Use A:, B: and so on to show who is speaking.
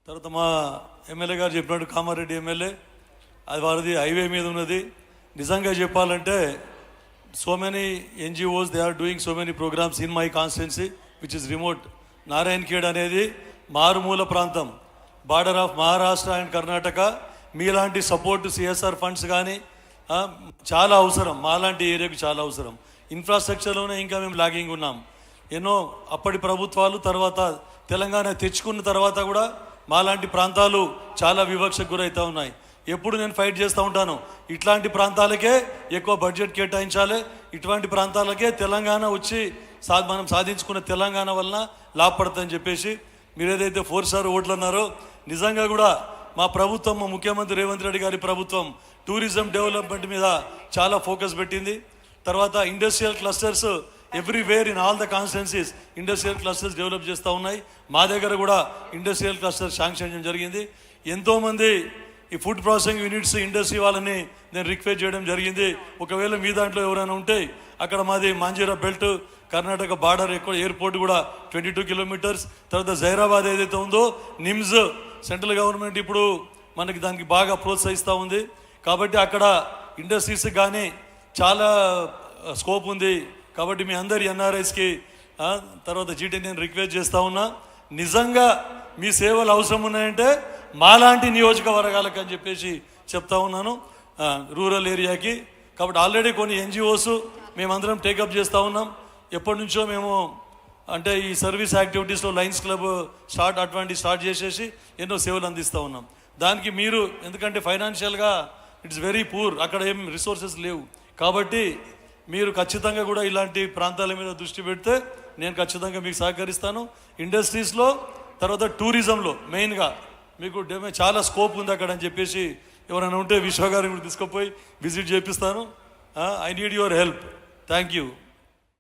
A: తర్వాత మా ఎమ్మెల్యే గారు చెప్పినట్టు కామారెడ్డి ఎమ్మెల్యే అది వారిది హైవే మీద ఉన్నది. నిజంగా చెప్పాలంటే so many NGOs they are doing so many programmes in my constituency which is remote. Narayankhed అనేది మారుమూల ప్రాంతం, border of Maharashtra and Karnataka. మీలాంటి సపోర్ట్ CSR ఫండ్స్ కానీ చాలా అవసరం, మాలాంటి ఏరియాకు చాలా అవసరం. ఇన్ఫ్రాస్ట్రక్చర్లోనే ఇంకా మేము లాగింగ్ ఉన్నాం. ఎన్నో అప్పటి ప్రభుత్వాలు తర్వాత తెలంగాణ తెచ్చుకున్న తర్వాత కూడా మాలాంటి ప్రాంతాలు చాలా వివక్షకు గురవుతూ ఉన్నాయి. ఎప్పుడు నేను ఫైట్ చేస్తూ ఉంటాను, ఇట్లాంటి ప్రాంతాలకే ఎక్కువ బడ్జెట్ కేటాయించాలి, ఇటువంటి ప్రాంతాలకే తెలంగాణ వచ్చి మనం సాధించుకున్న తెలంగాణ వలన లాభపడుతుందని చెప్పేసి. మీరు ఏదైతే 4 స్టార్ ఓట్లు అన్నారో నిజంగా కూడా మా ప్రభుత్వం, మా ముఖ్యమంత్రి రేవంత్ రెడ్డి గారి ప్రభుత్వం టూరిజం డెవలప్మెంట్ మీద చాలా ఫోకస్ పెట్టింది. తర్వాత industrial clusters everywhere in all the constituencies industrial clusters develop చేస్తూ ఉన్నాయి. మా దగ్గర కూడా ఇండస్ట్రియల్ క్లస్టర్ శాంక్షన్ చేయడం జరిగింది. ఎంతోమంది ఈ ఫుడ్ ప్రాసెసింగ్ యూనిట్స్ ఇండస్ట్రీ వాళ్ళని నేను రిక్వెస్ట్ చేయడం జరిగింది. ఒకవేళ మీ దాంట్లో ఎవరైనా ఉంటే అక్కడ మాది మాంజీరా బెల్ట్, కర్ణాటక బార్డర్, ఎక్కువ ఎయిర్పోర్ట్ కూడా 22 కిలోమీటర్స్. తర్వాత జైరాబాద్ ఏదైతే ఉందో నిమ్స్ సెంట్రల్ గవర్నమెంట్ ఇప్పుడు మనకి దానికి బాగా ప్రోత్సహిస్తూ ఉంది. కాబట్టి అక్కడ ఇండస్ట్రీస్కి కానీ చాలా స్కోప్ ఉంది. కాబట్టి మీ అందరి NRIస్కి తర్వాత GT నేను రిక్వెస్ట్ చేస్తూ ఉన్నా, నిజంగా మీ సేవలు అవసరం ఉన్నాయంటే మాలాంటి నియోజకవర్గాలకు అని చెప్పేసి చెప్తా ఉన్నాను, రూరల్ ఏరియాకి. కాబట్టి ఆల్రెడీ కొన్ని NGOs మేమందరం టేకప్ చేస్తూ ఉన్నాం. ఎప్పటి నుంచో మేము అంటే ఈ సర్వీస్ యాక్టివిటీస్లో లయన్స్ క్లబ్ అటువంటివి స్టార్ట్ చేసేసి ఎన్నో సేవలు అందిస్తూ ఉన్నాం. దానికి మీరు, ఎందుకంటే ఫైనాన్షియల్గా ఇట్స్ వెరీ పూర్, అక్కడ ఏం రిసోర్సెస్ లేవు. కాబట్టి మీరు ఖచ్చితంగా కూడా ఇలాంటి ప్రాంతాల మీద దృష్టి పెడితే నేను ఖచ్చితంగా మీకు సహకరిస్తాను. ఇండస్ట్రీస్లో తర్వాత టూరిజంలో మెయిన్గా మీకు చాలా స్కోప్ ఉంది అక్కడ అని చెప్పేసి ఎవరైనా ఉంటే విశ్వ గారిని తీసుకుపోయి విజిట్ చేపిస్తాను. I need your help. Thank you.